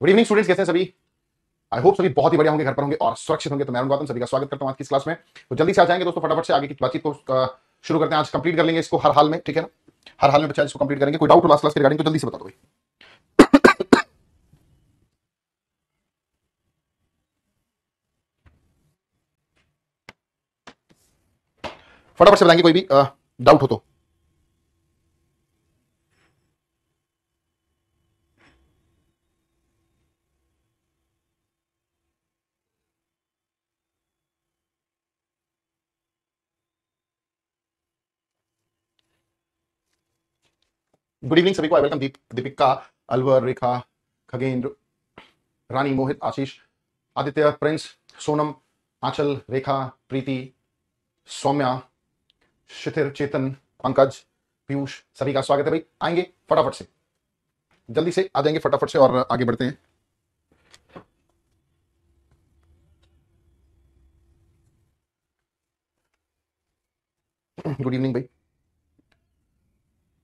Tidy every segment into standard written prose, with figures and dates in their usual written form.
Good evening students, कैसे हैं सभी? आई होप सभी बहुत ही बढ़िया होंगे, घर पर होंगे और सुरक्षित होंगे। तो मैं अरुण गौतम सभी का स्वागत करता हूं आज की क्लास में। तो जल्दी से आ जाएंगे दोस्तों, फटाफट से आगे की बातचीत को शुरू करते हैं। आज कंप्लीट कर लेंगे इसको हर हाल में, ठीक है ना? हर हाल में बच्चा इसको कंप्लीट करेंगे। कोई डाउट हो लास्ट क्लास के रिगार्डिंग तो जल्दी से बता दो भाई। फटाफट से बताएंगे कोई भी डाउट हो तो। गुड इवनिंग सभी को। I welcome Deepika, Alwar, Rekha, Khagendra, Rani, Mohit, Ashish, Aditya, Prince, Sonam, Anchal, Rekha, Preeti, Saumya, Shithir, Chetan, Pankaj, Piyush, सभी का स्वागत है भाई। आएंगे फटाफट से, जल्दी से आ जाएंगे फटाफट से और आगे बढ़ते हैं। गुड इवनिंग भाई।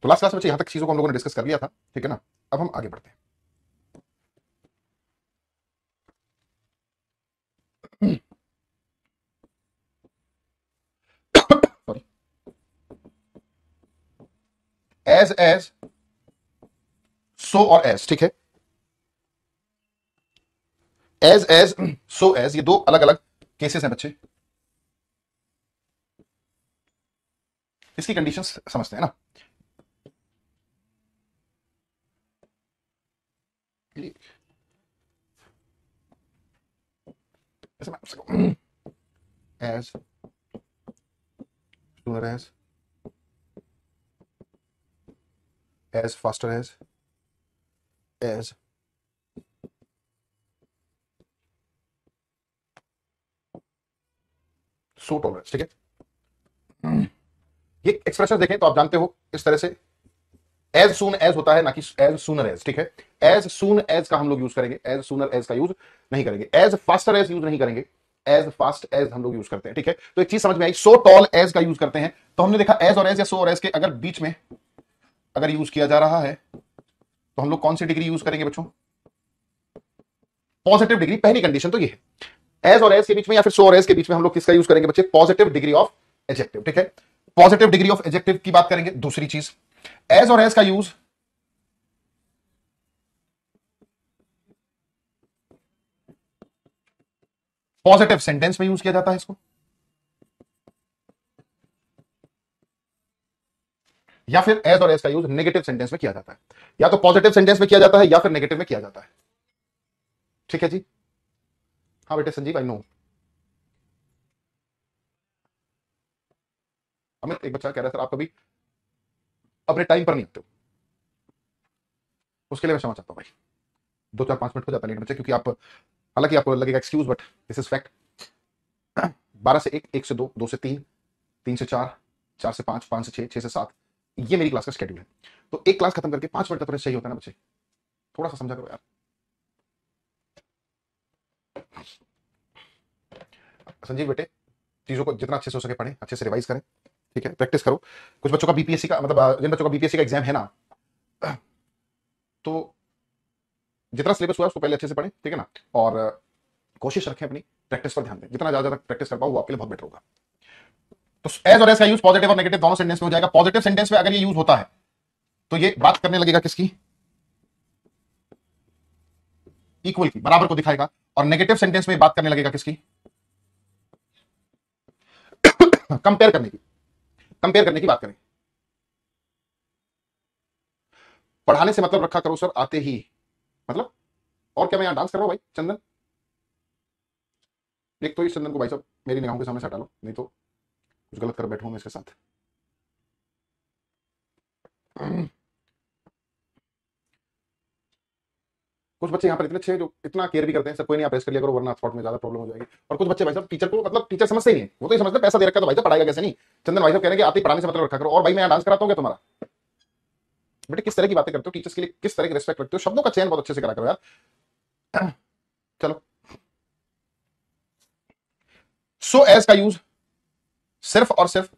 तो लास्ट क्लास में यहां तक चीजों को हम लोगों ने डिस्कस कर लिया था, ठीक है ना? अब हम आगे बढ़ते हैं। सॉरी। एज सो और एज, ठीक है? एज सो एज, ये दो अलग अलग केसेस हैं बच्चे। इसकी कंडीशंस समझते हैं ना? As sooner as faster as so tolerance, ठीक है? ये एक्सप्रेशन देखें तो आप जानते हो इस तरह से एज सून एज होता है, ना कि एज सूनर एज, ठीक है? एज सून एज का हम लोग यूज करेंगे, एज सूनर एज का यूज नहीं करेंगे। एज फास्टर एज यूज नहीं करेंगे, एज फास्ट एज हम लोग यूज करते हैं, ठीक है? तो एक चीज समझ में आई, सो टॉल एज का यूज करते हैं। तो हमने देखा एज और एज या सो और एज के अगर बीच में अगर यूज किया जा रहा है तो हम लोग कौन सी डिग्री यूज करेंगे बच्चों? Positive degree. पहली कंडीशन तो ये है। एज और एज के बीच में या फिर सो और एज के बीच में हम लोग किसका यूज करेंगे बच्चे? पॉजिटिव डिग्री ऑफ एडजेक्टिव, ठीक है? पॉजिटिव डिग्री ऑफ एडजेक्टिव की बात करेंगे। दूसरी चीज, एज और एज का यूज पॉजिटिव सेंटेंस में यूज किया जाता है इसको, या फिर एज और एज का यूज नेगेटिव सेंटेंस में किया जाता है। या तो पॉजिटिव सेंटेंस में किया जाता है या फिर नेगेटिव में किया जाता है, ठीक है जी? हाँ बेटे संजीव, आई नो। अमित, एक बच्चा कह रहा है सर आप कभी अपने टाइम पर नहीं आते हो। उसके लिए मैं क्षमा चाहता हूं भाई, 2 4 5 मिनट हो जाता है लेट बच्चे, क्योंकि आप, हालांकि आपको लगेगा excuse, but this is fact. 12 से 1, 1 से 2, 2 से 3, 3 से 4, 4 से 5, 5 से 6, 6 से 7, ये मेरी क्लास का शेड्यूल है। तो एक क्लास खत्म करके 5 मिनट का तो चाहिए होता है ना बच्चे, थोड़ा सा समझा करो यार। संजीव बेटे, चीजों को जितना अच्छे से हो सके पढ़ें, अच्छे से रिवाइज करें, ठीक है? प्रैक्टिस करो। कुछ बच्चों का बीपीएससी का, मतलब जिन बच्चों का बीपीएससी का एग्जाम है ना, तो जितना सिलेबस हुआ है उसको पहले अच्छे से पढ़ें, ठीक है ना? और कोशिश रखें अपनी प्रैक्टिस पर ध्यान दें। जितना ज्यादा प्रैक्टिस कर पाओ वो आपके लिए बहुत बेटर होगा। तो एज और एज का यूज पॉजिटिव और नेगेटिव दोनों सेंटेंस में हो जाएगा। पॉजिटिव सेंटेंस में अगर ये यूज होता है तो ये बात करने लगेगा किसकी? इक्वल की, बराबर को दिखाएगा। और नेगेटिव सेंटेंस में बात करने लगेगा किसकी? कंपेयर करने की, कंपेयर करने की बात करें। पढ़ाने से मतलब रखा करो सर आते ही, मतलब। और क्या मैं यहां डांस कर रहा हूं भाई? चंदन, एक तो इस चंदन को भाई साहब मेरी निगाहों के सामने से हटा लो, नहीं तो कुछ गलत कर बैठूं मैं इसके साथ। कुछ बच्चे यहाँ पर इतने अच्छे जो इतना केयर भी करते हैं, सर कोई नहीं आप रेस्ट कर लिया करो वरना स्पॉट में ज्यादा प्रॉब्लम हो जाएगी। और कुछ बच्चे भाई साहब टीचर को, मतलब टीचर समझते ही नहीं, वो तो ये समझते पैसा दे रखा है तो भाई साहब पढ़ाएगा कैसे नहीं। चंदन भाई साहब कह रहे हैं कि आते ही पढ़ाने से मतलब रखा करो। और भाई मैं यहाँ डांस कराता हूँ क्या तुम्हारा? बेटे किस तरह की बातें करते हो, टीचर्स के लिए किस तरह की रिस्पेक्ट रखते हो, शब्दों का चयन बहुत अच्छे से करा करो यार। चलो, सो एज का यूज सिर्फ और सिर्फ,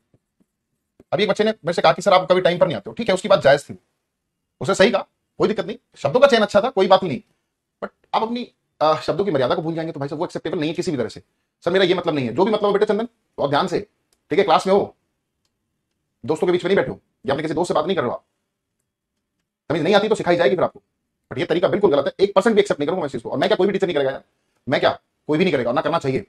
अभी एक बच्चे ने मेरे से कहा कि सर आप कभी टाइम पर नहीं आते हो, ठीक है, उसकी बात जायज थी, उसने सही कहा, कोई दिक्कत नहीं, शब्दों का चयन अच्छा था, कोई बात ही नहीं। बट आप अपनी शब्दों की मर्यादा को भूल जाएंगे तो भाई साहब वो एक्सेप्टेबल नहीं है किसी भी तरह से। सर मेरा ये मतलब नहीं है, जो भी मतलब हो बेटे चंदन बहुत ध्यान से, ठीक है, क्लास में हो, दोस्तों के बीच में नहीं बैठो, या अपने किसी दोस्त से बात नहीं कर रहे हो आप, समझ नहीं आती तो सिखाई जाएगी फिर आपको, बट ये तरीका बिल्कुल गलत है, 1% भी एक्सेप्ट नहीं करूंगा मैं इस चीज को। और मैं क्या, कोई भी टीचर नहीं करेगा यार, मैं क्या, कोई भी नहीं करेगा और ना करना चाहिए।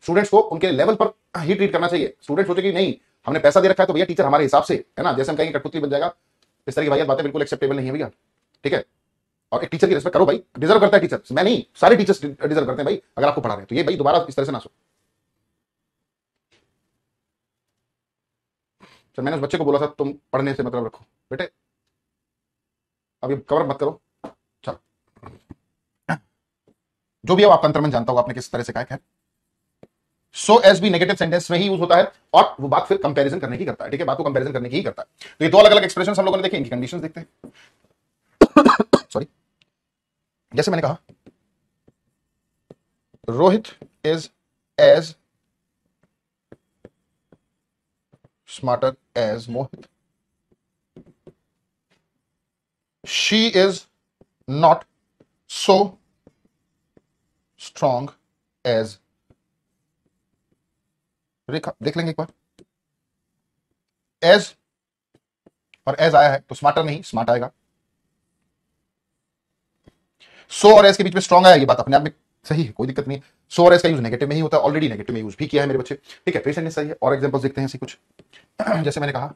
स्टूडेंट्स को उनके लेवल पर ही ट्रीट करना चाहिए। स्टूडेंट सोचे कि नहीं हमने पैसा दे रखा है तो भैया टीचर हमारे हिसाब से है ना, जैसे हम कहेंगे कठपुतली बन जाएगा, इस तरह की भैया बातें बिल्कुल एक्सेप्टेबल नहीं है भैया, ठीक है। और एक टीचर की रिस्पेक्ट करो भाई, डिजर्व करता है टीचर, मैं नहीं सारे टीचर्स डिजर्व करते हैं भाई, अगर आपको पढ़ा रहे हैं तो ये भाई दोबारा इस तरह से ना सो। सर मैंने उस बच्चे को बोला था तुम पढ़ने से मतलब रखो बेटे, अब ये कवर मत करो। चलो जो भी है आपका अंतर्मन जानता होगा आपने किस तरह से कहा है। सो एस भी नेगेटिव सेंटेंस में ही यूज होता है और वो बात फिर कंपैरिजन करने की करता है, ठीक है, बात को कंपैरिजन करने की ही करता है। तो ये दो अलग अलग एक्सप्रेशन हम लोगों ने देखे, इनकी कंडीशंस देखते हैं। सॉरी, जैसे मैंने कहा Rohit is as smarter as Mohit, she is not so strong as Rekha. देख लेंगे एक बार, एज और एज आया है तो स्मार्टर नहीं स्मार्ट आएगा, सो और एज के बीच में स्ट्रॉन्ग आया, ये बात अपने आप में सही है, कोई दिक्कत नहीं है। सो और एज का यूज नेगेटिव में ही होता है, ऑलरेडी नेगेटिव में यूज भी किया है मेरे बच्चे, ठीक है, पेशेंट सही है। और एग्जांपल्स देखते हैं ऐसे कुछ जैसे मैंने कहा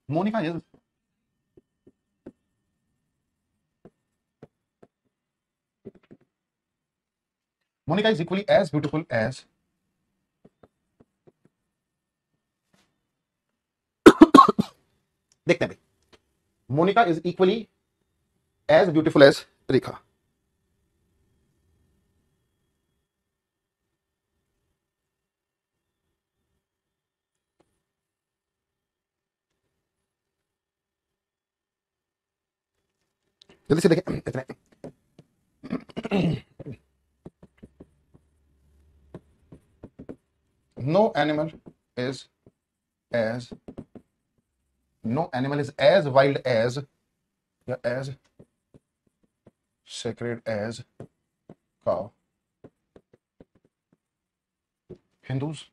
Monika is Monika is equally as beautiful as देखते हैं भाई, Monika is equally as beautiful as Rekha. जल्दी से देखें इतने, no animal is as no animal is as wild as या as sacred as cow. Hindus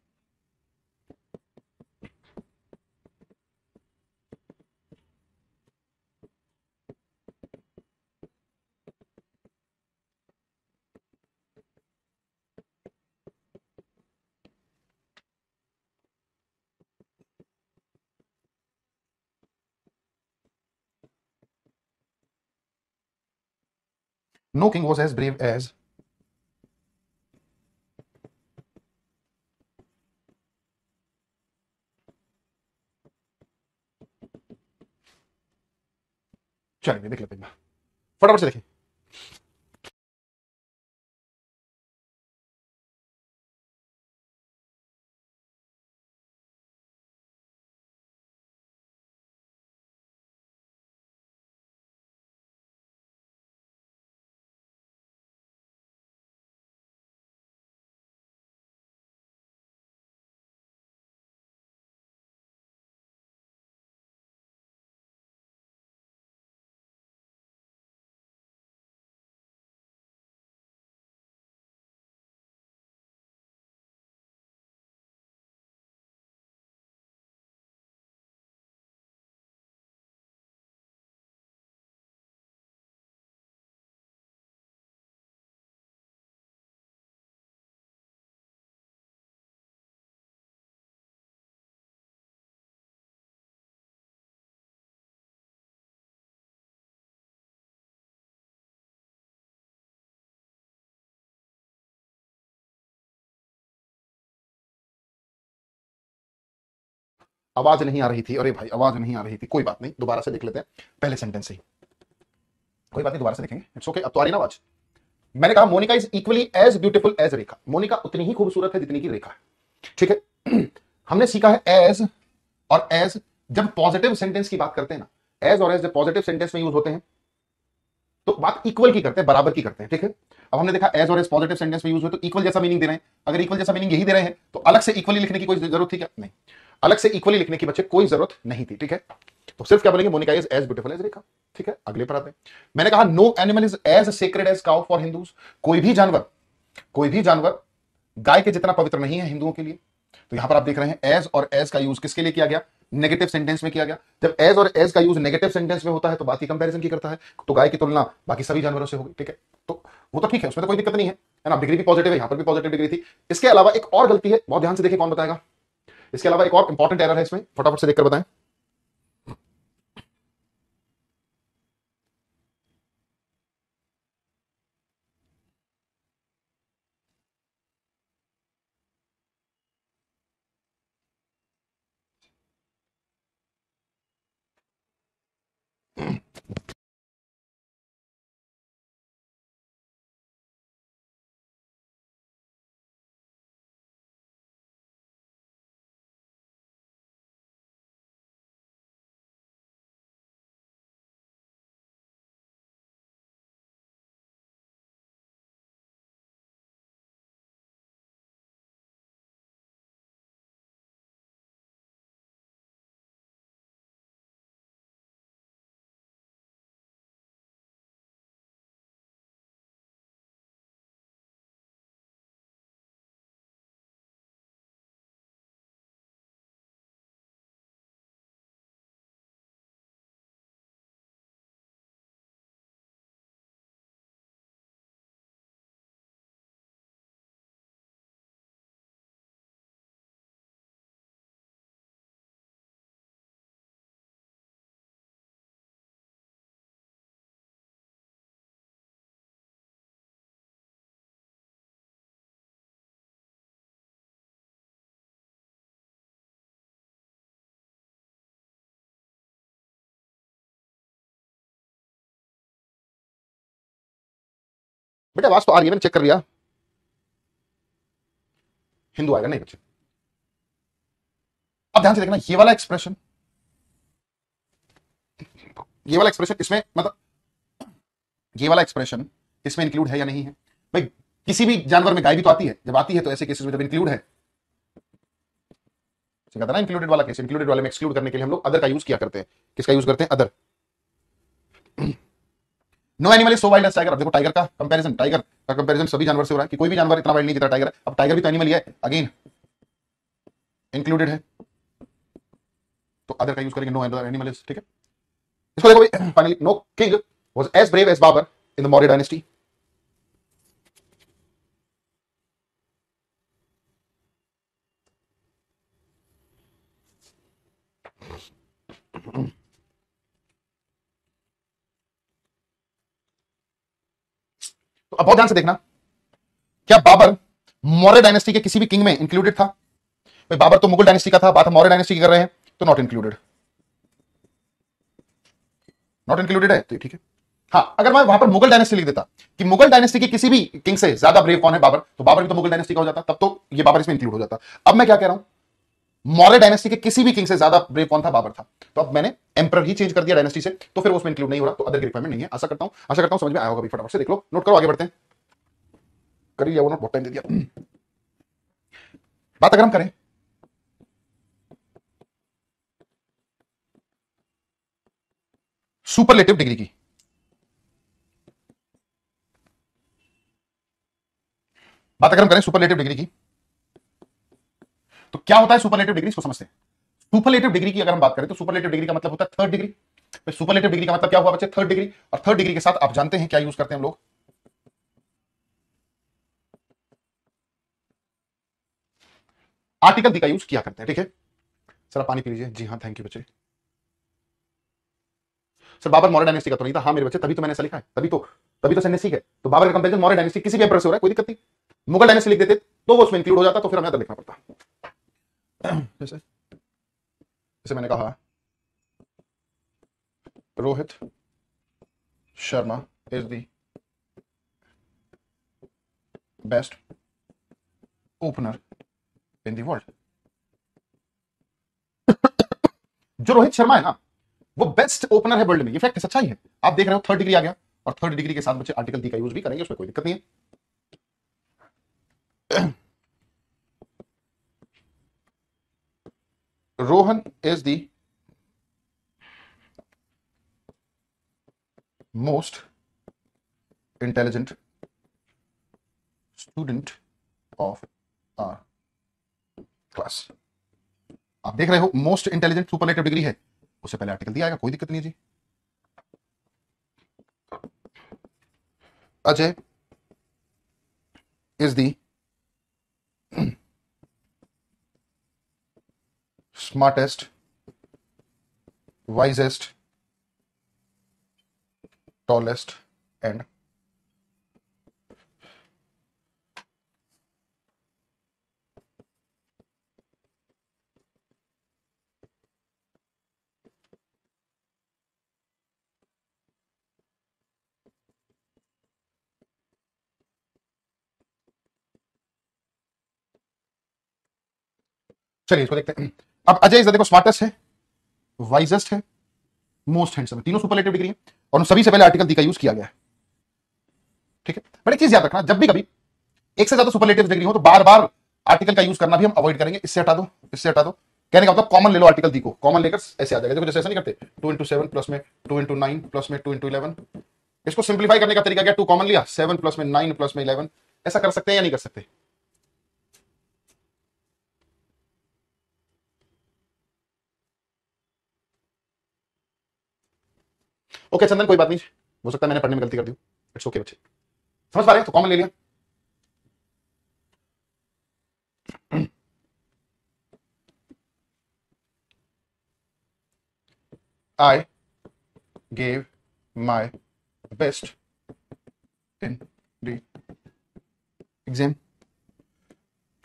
no king was as brave as चलिए देख लेते हैं फटाफट से देखिए। आवाज नहीं आ रही थी, अरे भाई आवाज नहीं आ रही थी, कोई बात नहीं, दोबारा से देख लेते हैं पहले सेंटेंस से ही, कोई बात नहीं दोबारा से देखेंगे, इट्स ओके। अब तो आ रही ना आवाज। मैंने कहा Monika is equally as beautiful as Rekha, Monika उतनी ही खूबसूरत है जितनी की रेखा है, ठीक है। हमने सीखा है एज और एज जब पॉजिटिव सेंटेंस की बात करते हैं ना, एज और एज जब पॉजिटिव सेंटेंस में यूज होते हैं तो बात इक्वल की करते हैं, बराबर की करते हैं, ठीक है। अब हमने देखा एज और एज पॉजिटिव सेंटेंस में यूज हुए तो इक्वल जैसा मीनिंग दे रहे हैं, अगर इक्वल जैसा मीनिंग यही दे रहे हैं तो अलग से इक्वली लिखने की कोई जरूरत थी क्या? नहीं, अलग से इक्वली लिखने की बच्चे कोई जरूरत नहीं थी, ठीक है। तो सिर्फ क्या बोलेंगे, Monika is as beautiful as Rekha. ठीक है, अगले पर आते हैं। मैंने कहा no animal is as sacred as cow for Hindus. कोई भी जानवर गाय के जितना पवित्र नहीं है हिंदुओं के लिए। तो यहां पर आप देख रहे हैं एज और एज का यूज किसके लिए किया गया, नेगेटिव सेंटेंस में किया गया। जब एज और एज का यूज नेगेटिव सेंटेंस में होता है तो बात ही कंपैरिजन की करता है, तो गाय की तुलना बाकी सभी जानवरों से होगी। ठीक है, तो वो तो ठीक है, उसमें तो कोई दिक्कत नहीं है ना। डिग्री भी पॉजिटिव है, यहां पर भी पॉजिटिव डिग्री थी। इसके अलावा एक और गलती है, बहुत ध्यान से देखिए, कौन बताएगा। इसके अलावा एक और इंपॉर्टेंट एरर है इसमें, फटाफट से देखकर बताएं। बेटा आवाज तो आ रही है, मैंने चेक कर लिया। हिंदू आएगा नहीं बच्चे। अब ध्यान से देखना, ये वाला एक्सप्रेशन इसमें मतलब ये वाला एक्सप्रेशन इसमें इंक्लूड है या नहीं है भाई। किसी भी जानवर में गाय भी तो आती है, जब आती है तो ऐसे केसेस में जब इंक्लूड है, कहता ना इंक्लूडेड वाला केस, इंक्लूडेड वाले में एक्सक्लूड करने के लिए हम लोग अदर का यूज किया करते हैं। किसका यूज करते हैं, other. No animal is so wild as tiger. अब देखो टाइगर का कंपैरिजन सभी जानवर से हो रहा है कि कोई भी जानवर इतना वाइल्ड नहीं देता टाइगर। अब टाइगर भी तो एनिमल ही है, अगेन इंक्लूडेड है, तो अदर का यूज करेंगे, नो अदर एनिमल इज। ठीक है, इसको देखो finally, no king was as brave as Babur in the Maurya dynasty. तो अब बहुत ध्यान से देखना, क्या बाबर मौर्य डायनेस्टी के किसी भी किंग में इंक्लूडेड था। भाई बाबर तो मुगल डायनेस्टी का था, बात हम मौर्य डायनेस्टी की कर रहे हैं, तो नॉट इंक्लूडेड। नॉट इंक्लूडेड है तो ठीक है। हाँ, अगर मैं वहां पर मुगल डायनेस्टी लिख देता कि मुगल डायनेस्टी के किसी भी किंग से ज्यादा ब्रेव कौन है, बाबर, तो बाबर भी तो मुगल डायनेस्टी का हो जाता, तब तो ये बाबर इसमें इंक्लूड हो जाता। अब मैं क्या कह रहा हूं, मौर्य डायनेस्टी के किसी भी किंग से ज्यादा ब्रेव कौन था, बाबर था। तो अब मैंने एम्परर ही चेंज कर दिया डायनेस्टी से, तो फिर उसमें इंक्लूड नहीं हो रहा, तो अदर की रिक्वायरमेंट नहीं है। आशा करता हूं समझ में आया होगा भी। फटाफट से देख लो, नोट करो, आगे बढ़ते हैं। कर लिया वो नोट, बहुत टाइम दे दिया। बात अगर हम करें सुपरलेटिव डिग्री की, बात अगर हम करें सुपरलेटिव डिग्री की, तो क्या होता है सुपरलेटिव डिग्री, इसको समझते हैं। सुपरलेटिव डिग्री की अगर हम बात करें तो सुपरलेटिव डिग्री का मतलब होता है थर्ड डिग्री। तो सुपरलेटिव डिग्री का मतलब क्या हुआ बच्चे, थर्ड डिग्री। और थर्ड डिग्री के साथ आप जानते हैं क्या यूज करते हैं हम लोग, आर्टिकल दी का यूज किया करते हैं। ठीक है, सर आप पानी पी लीजिए। जी हाँ, थैंक यू बच्चे। सर बाबर मौर्य डायनेस्टी का तो नहीं था। हाँ मेरे बच्चे, तभी तो मैंने ऐसा लिखा है, तभी तो सेनेसी है। तो बाबर का कंपेरिजन मौर्य डायनेस्टी किसी भी एम्परर से हो रहा है, कोई दिक्कत नहीं। मुगल डायनेस्टी लिख देते तो वो उसमें इंक्लूड हो जाता, तो फिर हमें अदर लिखना पड़ता। जैसे जैसे मैंने कहा, Rohit Sharma is the best opener in the world. जो रोहित शर्मा है ना, वो बेस्ट ओपनर है वर्ल्ड में। ये फैक्ट सच्चाई है। आप देख रहे हो थर्ड डिग्री आ गया, और थर्ड डिग्री के साथ बच्चे आर्टिकल दी का यूज भी करेंगे, उसमें कोई दिक्कत नहीं है। Rohan is the most intelligent student of our class. आप देख रहे हो मोस्ट इंटेलिजेंट सुपरलेटिव डिग्री है, उससे पहले आर्टिकल दिया आएगा, कोई दिक्कत नहीं है जी। Ajay is the smartest wisest tallest and चलिए इसको देखते हैं। अब अजय इज देखो स्मार्टेस्ट है, वाइजेस्ट है, मोस्ट हैंडसम है, तीनों सुपरलेटिव डिग्री है और उन सभी से पहले आर्टिकल दी का यूज किया गया है। ठीक है, बट एक चीज याद रखना, जब भी कभी एक से ज्यादा सुपरलेटिव डिग्री हो तो बार बार आर्टिकल का यूज करना भी हम अवॉइड करेंगे। इससे हटा दो, इससे हटा दो। कहने का मतलब कॉमन ले लो, आर्टिकल दी को कॉमन लेकर ऐसे आ जाएगा। देखो जैसे ऐसा नहीं करते 2 into 7 प्लस में 2 into 9 प्लस में 2 into 11। इसको सिंप्लीफाई करने का तरीका क्या, 2 कॉमन लिया, 7 प्लस में 9 प्लस में 11। ऐसा कर सकते हैं या नहीं कर सकते? ओके चंदन, कोई बात नहीं, हो सकता है मैंने पढ़ने में गलती कर दी, इट्स ओके बच्चे, समझ पा रहे हैं? तो कॉमन ले लिया। I gave my best in the exam।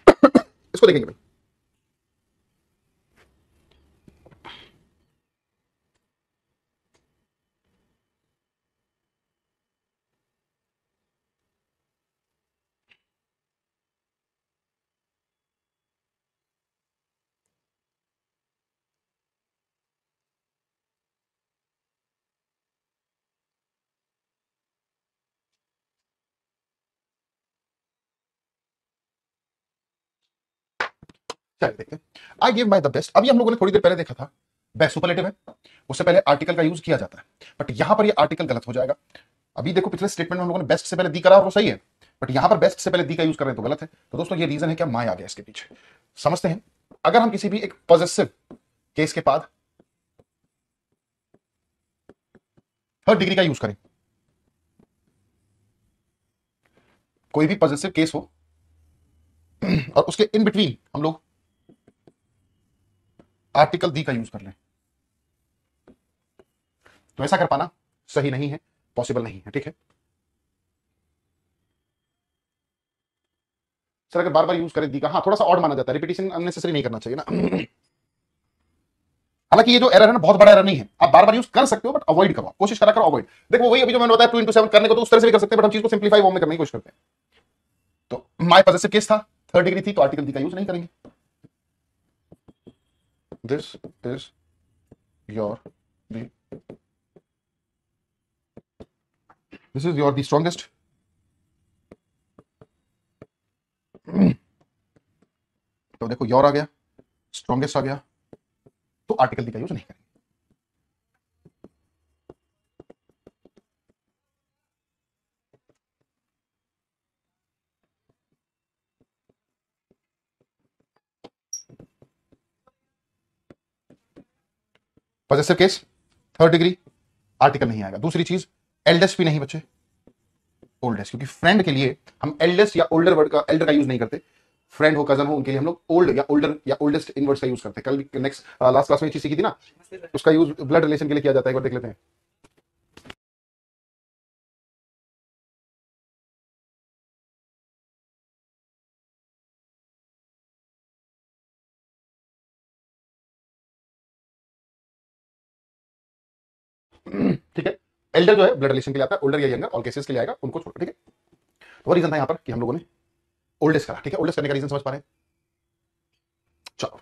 इसको देखेंगे भाई। चलिए देखते हैं। I give my the best, अभी हम लोगों ने थोड़ी देर पहले देखा था बेस्ट सुपरलेटिव है, उससे पहले आर्टिकल का यूज किया जाता है, बट यहां पर ये आर्टिकल गलत हो जाएगा। अभी देखो पिछले स्टेटमेंट में हम लोगों ने बेस्ट से पहले दी करा और वो सही है, बट यहां पर बेस्ट से पहले दी का यूज कर रहे हैं तो गलत है। तो दोस्तों ये रीजन है क्या, माय आ गया इसके पीछे। समझते हैं, अगर हम किसी भी एक पॉजिटिव केस के बाद थर्ड डिग्री का यूज करें, कोई भी पॉजिटिव केस हो और उसके इन बिटवीन हम लोग आर्टिकल दी का यूज कर लें, तो ऐसा कर पाना सही नहीं है, पॉसिबल नहीं है। ठीक है सर, अगर बार बार यूज करें दी का, हाँ थोड़ा सा ऑड माना जाता है, रिपीटिशन अननेसेसरी नहीं करना चाहिए ना। हालांकि ये जो एरर है ना बहुत बड़ा एरर नहीं है, आप बार बार यूज कर सकते हो बट अवॉइड करो, कोशिश करा करो अवॉइड। देखो वही अभी जो मैंने बताया 2 into 7 करने को तो उस तरह से भी कर सकते हैं, बट हम चीज को सिंप्लीफाई फॉर्म में करने की कोशिश करते हैं। तो माय पॉजिटिव केस था, थर्ड डिग्री थी, तो आर्टिकल दी का यूज नहीं करेंगे। This is your the, this is your the strongest, तो देखो योर आ गया, स्ट्रॉन्गेस्ट आ गया, तो आर्टिकल दी का यूज नहीं करेंगे। Positive case third degree, article नहीं आएगा। दूसरी चीज एल्डेस्ट भी नहीं बच्चे, ओल्डेस्ट, क्योंकि फ्रेंड के लिए हम एल्डेस्ट या ओल्डर वर्ड का, एल्डर का यूज नहीं करते। फ्रेंड हो, कजन हो, उनके लिए हम लोग ओल्ड या ओल्डर या ओल्डेस्ट इन वर्ड्स का यूज करते हैं। कल नेक्स्ट लास्ट क्लास में ये चीज सीखी थी ना, उसका यूज ब्लड रिलेशन के लिए किया जाता है, एक बार देख लेते हैं। ठीक है, एल्डर जो है ब्लड रिलेशन के लिए आता है, ओल्डर या यंगर ऑल केसेस के लिए आएगा, उनको छोड़ो। ठीक है, तो वो रीजन था यहाँ पर कि हम लोगों ने ओल्डेस्ट करा। ठीक है, ओल्डेस्ट करने का रीजन समझ पा रहे हैं? चलो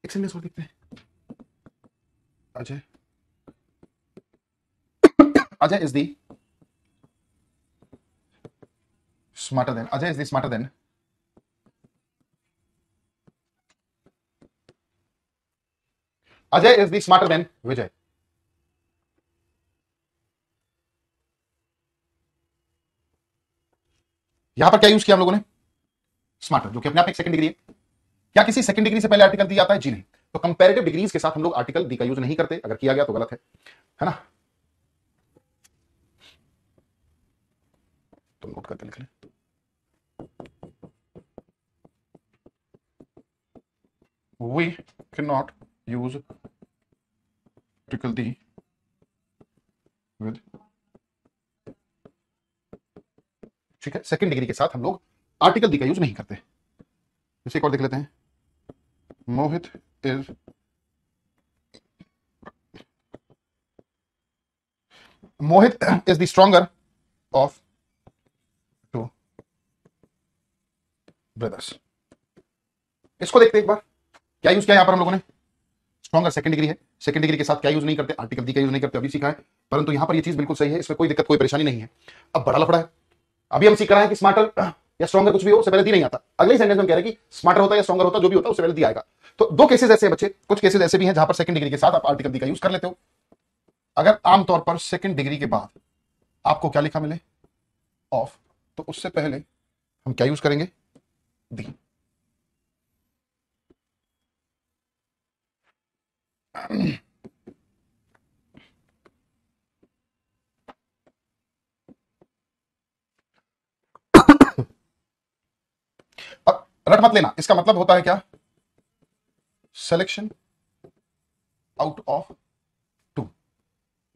एक सेकंड और देखते हैं। Ajay, Ajay is the smarter than, Ajay is the smarter than Ajay is the smarter than Vijay. यहां पर क्या यूज किया हम लोगों ने, स्मार्टर, जो कि अपने आप एक सेकंड डिग्री है। क्या किसी सेकंड डिग्री से पहले आर्टिकल दी आता है? जी नहीं। तो कंपैरेटिव डिग्रीज के साथ हम लोग आर्टिकल दी का यूज नहीं करते, अगर किया गया तो गलत है ना। तो नोट करके लिख लें। We cannot use article D with, ठीक है, सेकंड डिग्री के साथ हम लोग आर्टिकल दी का यूज नहीं करते। इसे एक और देख लेते हैं। Mohit is the stronger of two brothers. इसको देखते हैं एक बार, क्या यूज किया यहां पर हम लोगों ने, स्ट्रॉन्गर सेकंड डिग्री है, सेकंड डिग्री के साथ क्या यूज नहीं करते, आर्टिकल दी का यूज नहीं करते, अभी सीखा है। परंतु यहां पर ये चीज बिल्कुल सही है, इसमें कोई दिक्कत कोई परेशानी नहीं है। अब बड़ा लफड़ा है, अभी हम सीख रहे हैं कि स्मार्टर या स्ट्रॉन्गर कुछ भी हो, उससे पहले दी नहीं आता। अगले सेंटेंस में कह रहे हैं कि स्मार्टर होता है या स्ट्रॉन्गर होता है, जो भी होता है उससे पहले दी आएगा। तो दो केसेस ऐसे हैं बच्चे, कुछ केसेस ऐसे भी हैं जहां पर सेकंड डिग्री के साथ आप आर्टिकल दी का यूज कर लेते हो। अगर आमतौर पर सेकंड डिग्री के बाद आपको क्या लिखा मिले, ऑफ, तो उससे पहले हम क्या यूज करेंगे, दी। अब रट मत लेना, इसका मतलब होता है क्या, सिलेक्शन आउट ऑफ टू।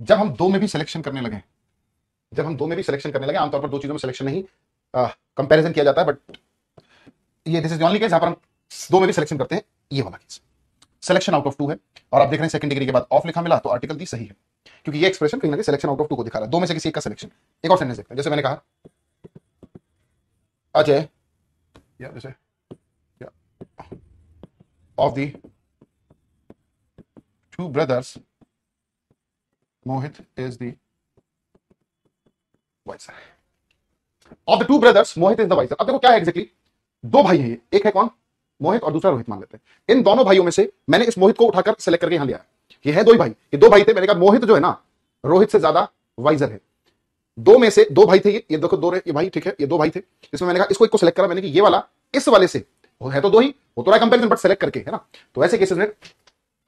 जब हम दो में भी सिलेक्शन करने लगे, आमतौर पर दो चीजों में सिलेक्शन नहीं कंपैरिजन किया जाता है, बट ये this is the only case जहां पर हम दो में भी सिलेक्शन करते हैं, ये वाला case selection out of two है। और आप देख रहे हैं सेकंड डिग्री के बाद ऑफ लिखा मिला, तो आर्टिकल दी सही है, क्योंकि ये एक्सप्रेशन कहीं ना कहीं सिलेक्शन आउट ऑफ टू को दिखा रहा है, दो में से किसी एक का सिलेक्शन। एक और सेंटेंस देखते हैं, जैसे मैंने कहा अजय या जैसे of the two brothers Mohit is the wiser. Of the two brothers Mohit is the wiser. अब देखो क्या है एग्जैक्टली, दो भाई हैं, एक है कौन, मोहित, और दूसरा रोहित मान लेते हैं। इन दोनों भाइयों में से मैंने इस मोहित को उठाकर सेलेक्ट करके यहां लिया। ये है दो ही भाई, ये दो भाई थे, मैंने कहा मोहित जो है ना रोहित से ज्यादा वाइजर है। दो में से दो भाई थे, ये देखो दो ये भाई, ठीक है, ये दो भाई थे। इसमें मैंने कहा इसको एक को सेलेक्ट करा मैंने कि ये वाला इस वाले से, वो है तो दो ही, वो तो रहा कंपैरिजन, बट सेलेक्ट करके, है ना। तो ऐसे केसेस में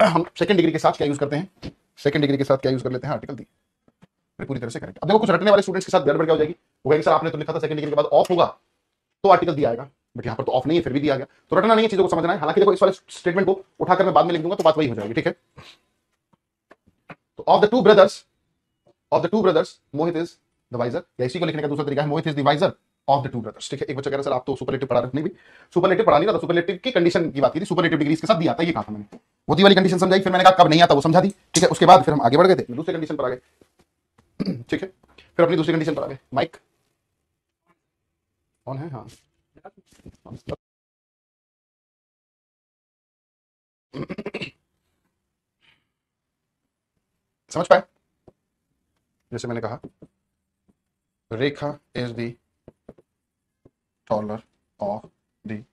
हम सेकंड डिग्री के साथ क्या यूज करते हैं, सेकंड डिग्री के साथ क्या यूज कर लेते हैं, आर्टिकल दी। पूरी तरह से करेक्ट। अब देखो कुछ रटने वाले स्टूडेंट्स के साथ गड़बड़ क्या हो जाएगी, वो कहेंगे सर आपने तो लिखा था सेकंड डिग्री के बाद ऑफ होगा तो आर्टिकल दी आएगा, बट यहां पर तो ऑफ नहीं है, फिर भी दिया गया। तो रटना नहीं है, चीजों को समझना है। हालांकि देखो इस वाले स्टेटमेंट को उठाकर मैं बाद में लिख दूंगा तो बात वही हो जाएगी, ठीक है। तो of the two brothers Mohit is the wiser, या इसी को लिखने का दूसरा तरीका है Mohit is the wiser of the two brothers, ठीक है। एक बच्चा कह रहा है सर आप तो सुपरलेटिव पढ़ा रहे, नहीं भी सुपरलेटिव पढ़ा नहीं रहा था, सुपरलेटिव की कंडीशन की बात की थी, सुपरलेटिव डिग्रीज के साथ दिया था, ये कहा था मैंने, वो वाली कंडीशन समझाई, फिर मैंने कहा कब नहीं आता वो समझा दी, ठीक है। उसके बाद फिर हम आगे बढ़ गए थे, दूसरी कंडीशन पर आ गए, ठीक है। फिर अपनी दूसरी कंडीशन पर आ गए। माइक ऑन है, हाँ समझ पाए। जैसे मैंने कहा Rekha is the taller of the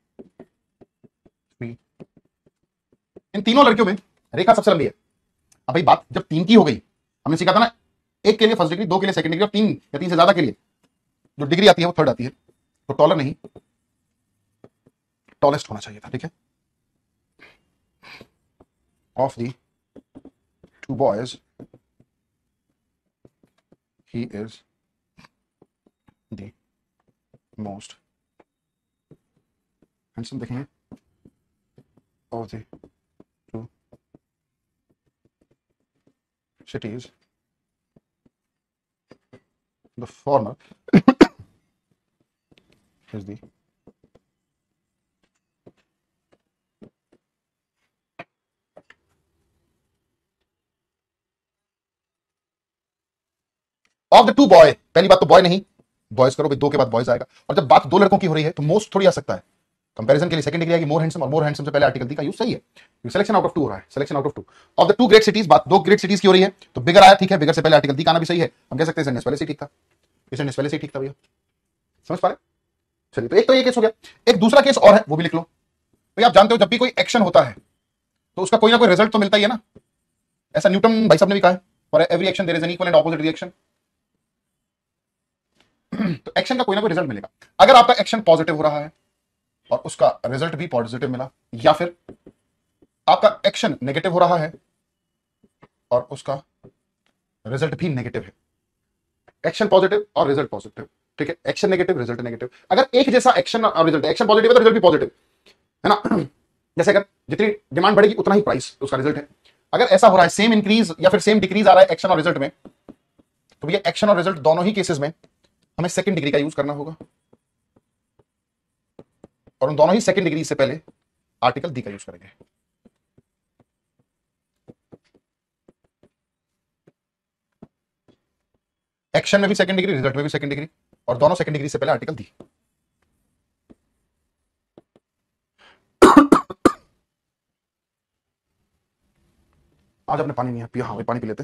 three. इन तीनों लड़कियों में रेखा सबसे लंबी है। अब भाई बात जब तीन की हो गई, हमने सीखा था ना, एक के लिए फर्स्ट डिग्री, दो के लिए सेकंड डिग्री, और तीन या तीन से ज्यादा के लिए जो डिग्री आती है वो थर्ड आती है। तो टॉलर नहीं, टॉलेस्ट होना चाहिए था, ठीक है। Of the to boys he is the most handsome, देखेंगे of the two cities, the former is the of the to boy. पहली बात तो बॉय नहीं, बॉयज करो भाई, दो के बाद बॉयज आएगा। और जब बात दो लड़कों की हो रही है तो मोस्ट थोड़ी आ सकता है, कंपैरिजन के लिए सेकंड डिग्री आएगी मोर हैंडसम, और मोर हैंडसम से पहले आर्टिकल दी का यूज सही है, सिलेक्शन आउट ऑफ टू हो रहा है, selection out of two. Of the two great cities, बात दो ग्रेट सिटीज की हो रही है तो बिगर आया, ठीक है, बिगर से पहले आर्टिकल दी का आना भी सही है। हम कह सकते हैं सेंटेंस पहले से ठीक था, ये सेंटेंस पहले से ठीक था भैया, समझ पा रहे। चलिए, तो एक तो ये केस हो गया, एक दूसरा केस और है, वो भी लिख लो भाई। आप जानते हो जब भी कोई एक्शन होता है तो उसका कोई ना कोई रिजल्ट तो मिलता ही है ना। ऐसा न्यूटन भाई साहब ने भी कहा है, for every action there is an equal and opposite reaction. तो एक्शन का कोई ना कोई रिजल्ट मिलेगा। अगर आपका एक्शन पॉजिटिव हो रहा है और उसका रिजल्ट भी पॉजिटिव मिला, या फिर आपका एक्शन नेगेटिव हो रहा है और उसका रिजल्ट भी नेगेटिव है, एक्शन पॉजिटिव और रिजल्ट पॉजिटिव, ठीक है, एक्शन नेगेटिव रिजल्ट नेगेटिव, अगर एक जैसा एक्शन और रिजल्ट, एक्शन पॉजिटिव है तो रिजल्ट भी पॉजिटिव है ना। जैसे अगर जितनी डिमांड बढ़ेगी उतना ही प्राइस उसका रिजल्ट है। अगर ऐसा हो रहा है सेम इंक्रीज या फिर सेम डिक्रीज आ रहा है एक्शन और रिजल्ट में, तो भैया एक्शन और रिजल्ट दोनों ही केसेस में हमें सेकंड डिग्री का यूज करना होगा, और उन दोनों ही सेकंड डिग्री से पहले आर्टिकल दी का यूज करेंगे। एक्शन में भी सेकंड डिग्री, रिजल्ट में भी सेकंड डिग्री, और दोनों सेकंड डिग्री से पहले आर्टिकल दी। आज आपने पानी नहीं पिया? हाँ भाई पानी पी लेते।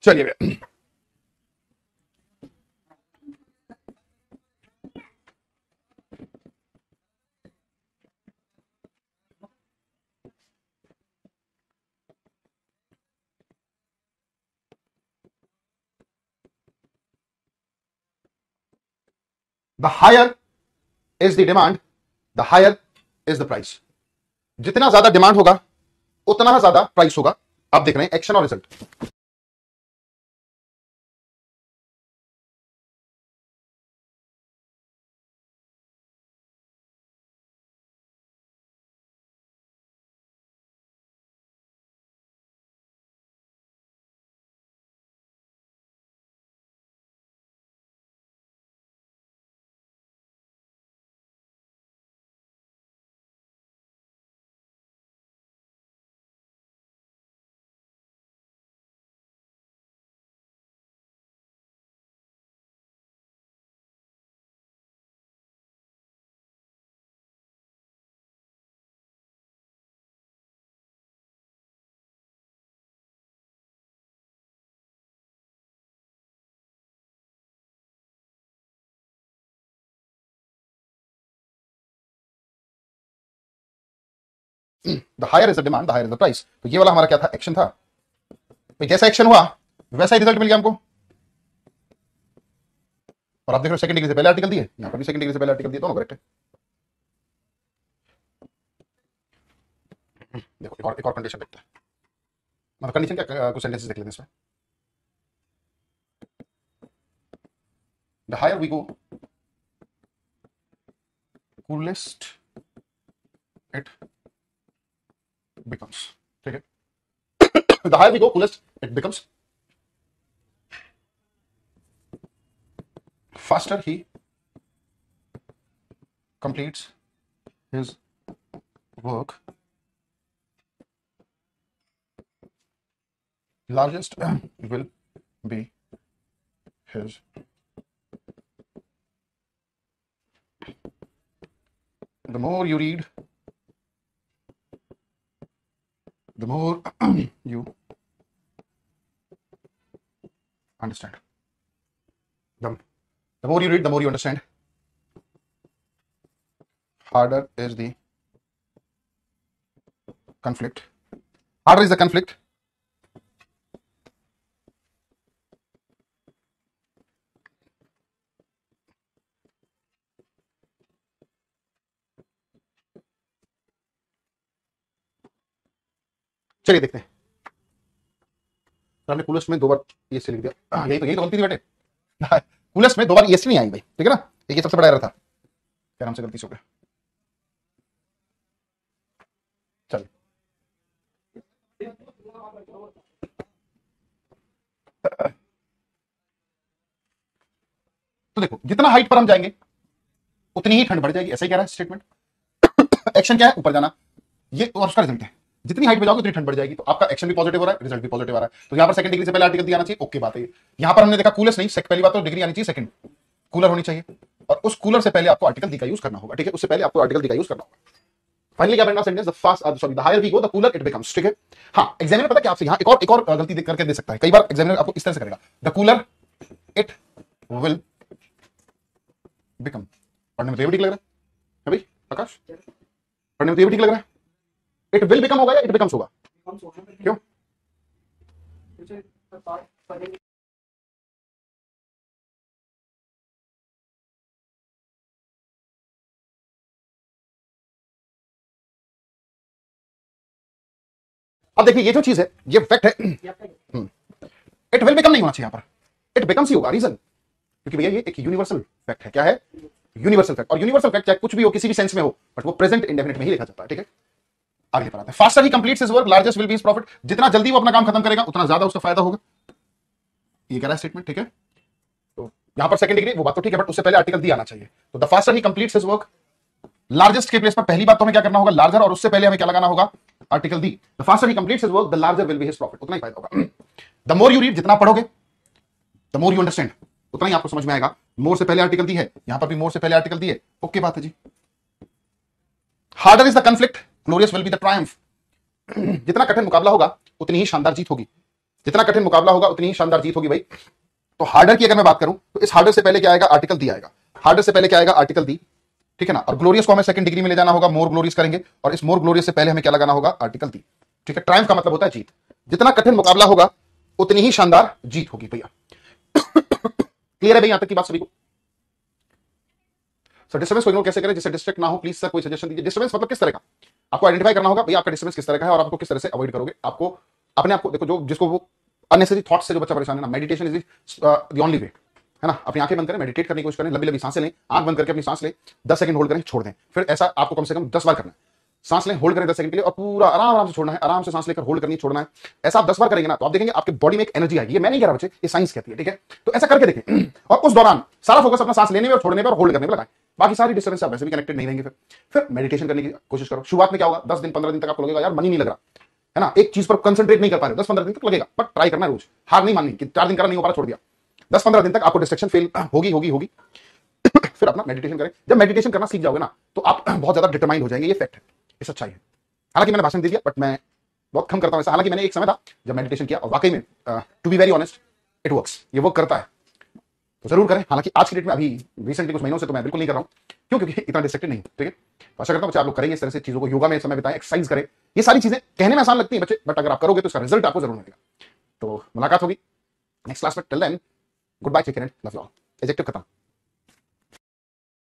चलिए भैया, the higher is the demand, the higher is the price. जितना ज्यादा डिमांड होगा उतना ज्यादा प्राइस होगा। आप देख रहे हैं एक्शन और result. The higher is the demand, the higher is the price. तो ये वाला हमारा क्या था? एक्शन था। तो जैसा एक्शन हुआ वैसा ही रिजल्ट मिल गया हमको। और आप देख रहे हो सेकंड डिग्री से पहले आर्टिकल दिए, यहां पर भी सेकंड डिग्री से पहले आर्टिकल दिए, दोनों करेक्ट है। देखो एक और कंडीशन देखते हैं। मतलब कंडीशन क्या, कुछ सेंटेंसेस देख लेते हैं इसमें। The higher we go coolest it becomes, ठीक है। The higher we go coolest it becomes, faster he completes his work, largest will be his, the more you read, the more you understand. The more you read, the more you understand. Harder is the conflict. Harder is the conflict. चलिए देखते हैं। हमने coolest में दो बार ये से लिख दिया। यही तो गलती थी बेटे। कूलेस्ट में दो बार ये नहीं आई भाई, ठीक है ना। ये सबसे बड़ा एरर था, क्या नाम से गलती से हो गया। चलिए तो देखो जितना हाइट पर हम जाएंगे उतनी ही ठंड बढ़ जाएगी, ऐसा ही कह रहा है स्टेटमेंट। एक्शन क्या है, ऊपर जाना, ये और उसका रिजल्ट है। जितनी हाइट पे जाओगे उतनी ठंड बढ़ जाएगी, तो आपका एक्शन भी पॉजिटिव हो रहा है, रिजल्ट भी पॉजिटिव आ रहा है। तो यहां पर सेकंड डिग्री से पहले आर्टिकल दिया आना चाहिए, ओके बात है। यहां पर हमने देखा कूलेस्ट नहीं, पहली बात तो डिग्री आनी चाहिए, सेकंड कूलर होनी चाहिए, और उस कूलर से पहले आपको आर्टिकल दी का यूज करना होगा, ठीक है, उससे पहले आपको आर्टिकल दी का यूज करना होगा। फाइनली क्या बनना sentence, the fast sorry the higher we go the cooler it becomes, ठीक है। हां, एग्जामिनर पता क्या आपसे यहां एक और गलती करके दे सकता है, कई बार एग्जामिनर आपको इस तरह से करेगा, the cooler it will become. पढ़ने में तो ये भी ठीक लग रहा है भाई आकाश, पढ़ने में तो ये भी ठीक लग रहा है। इट विल बिकम होगा या इट बिकम्स होगा, क्यों? अब देखिए ये जो चीज है, ये फैक्ट है, इट विल बिकम नहीं होना चाहिए यहां पर, इट बिकम्स ही होगा। रीजन, क्योंकि भैया ये एक यूनिवर्सल फैक्ट है। क्या है? Universal fact. और यूनिवर्सल फैक्ट चाहे कुछ भी हो, किसी भी सेंस में हो, बट वो प्रेजेंट इंडेफिनिट में ही लिखा जाता है, ठीक है। आगे पर आते हैं, faster he completes his work largest will be his profit. जितना जल्दी वो अपना काम खत्म करेगा उतना ज्यादा उसका फायदा होगा, ये कह रहा है स्टेटमेंट, ठीक है। तो यहां पर सेकंड डिग्री वो बात तो ठीक है, बट उससे पहले आर्टिकल दी आना चाहिए। तो the faster he completes his work, largest के प्लेस पर पहली बात तो हमें क्या करना होगा, लार्जर, और उससे पहले हमें क्या लगाना होगा, article the. The faster he completes his work the larger will be his profit, उतना ही फायदा होगा। द मोर यू रीड, जितना पढ़ोगे द मोर यू अंडरस्टैंड, उतना ही आपको समझ में आएगा। मोर से पहले आर्टिकल दी है, यहां पर भी मोर से पहले आर्टिकल दी है, ओके बात है जी। Harder is the conflict glorious will be the triumph. जितना कठिन मुकाबला होगा उतनी ही शानदार जीत होगी, जितना कठिन मुकाबला होगा उतनी ही शानदार जीत होगी भाई। तो हार्डर की अगर मैं बात करूं तो इस हार्डर से पहले क्या आएगा, आर्टिकल दी आएगा। हार्डर से पहले क्या आएगा, आर्टिकल दी, ठीक है ना। और ग्लोरियस को हमें सेकंड डिग्री में ले जाना होगा, मोर ग्लोरियस करेंगे, और इस मोर ग्लोरियस से पहले हमें क्या लगाना होगा, आर्टिकल दी, ठीक है। ट्रायम्फ का मतलब होता है जीत। जितना कठिन मुकाबला होगा उतनी ही शानदार जीत होगी भैया। क्लियर है भाई यहां तक की बात सभी को? सर डिस्टर्बेंस को इग्नोर कैसे करें जिससे डिस्ट्रैक्ट ना हो, प्लीज सर कोई सजेशन दीजिए। डिस्टर्बेंस मतलब किस तरह का, आपको आइडेंटिफाई करना होगा भैया आपका डिस्टर्बेंस किस तरह का है, और आपको किस तरह से अवॉइड करोगे। आपको अपने आप को देखो, जो जिसको वो अननेसेसरी थॉट्स से जो बच्चा परेशान है ना, meditation is the only way, है ना। अपनी आंखें बंद करें, मेडिटेट करने की कोशिश करें, लंबी लंबी सांसें लें, आंख बंद करके अपनी सांस लें, 10 सेकंड होल्ड करें, छोड़ दें। फिर ऐसा आपको कम से कम 10 बार करना है। सांस लें, होल्ड करें 10 सेकंड के लिए, और पूरा आराम आराम से छोड़ना है, आराम से सांस लेकर होल्ड करनी, छोड़ना है। ऐसा आप 10 बार करेंगे ना, तो आप देखेंगे आपके बॉडी में एक एनर्जी आएगी। ये मैं नहीं कह रहा बच्चे, ये साइंस कहती है, ठीक है। तो ऐसा करके देखें, और उस दौरान सारा फोकस अपना सांस लेने में और छोड़ने में और होल्ड करने में लगाएं। बाकी सारी डिस्टर्बेंस आप वैसे भी कनेक्टेड नहीं रहेंगे। फिर मेडिटेशन करने की कोशिश करो। शुरुआत में क्या होगा, 10 दिन 15 दिन तक आपको लगेगा यार मन ही नहीं लग रहा, है ना, एक चीज पर कंसंट्रेट नहीं कर पा रहे, 10-15 दिन तक लगेगा, बट ट्राई करना रोज, हार नहीं माननी कि 4 दिन करा नहीं हो पा, छोड़ दिया। 10-15 दिन तक आपको डिस्ट्रैक्शन फेल होगी होगी होगी। फिर अपना मेडिटेशन करें। जब मेडिटेशन करना सीख जाओगे ना, तो आप बहुत ज्यादा डिटरमाइंड हो जाएंगे, ये फैक्ट है, ये सच्चाई है। हालांकि मैंने भाषण दे दिया, बट मैं बहुत कम करता हूं ऐसा। हालांकि मैंने एक समय था जब मेडिटेशन किया, और वाकई में to be very honest it works, ये वर्क करता है, तो जरूर करें। हालांकि आज की डेट में अभी रिसेंटली कुछ महीनों से तो मैं बिल्कुल नहीं कर रहा हूं, क्यों, क्योंकि इतना डिस्ट्रैक्टेड नहीं, ठीक है। तो आशा करता हूं बच्चे आप लोग करेंगे इस तरह से चीजों को, योगा में समय बिताएं, एक्सरसाइज करें। ये सारी चीजें कहने में आसान लगती हैं बच्चे, बट अगर आप करोगे तो इसका रिजल्ट आपको जरूर मिलेगा। तो मुलाकात होगी नेक्स्ट क्लास में, till then good bye, take care, love you all. Adjective खत्म।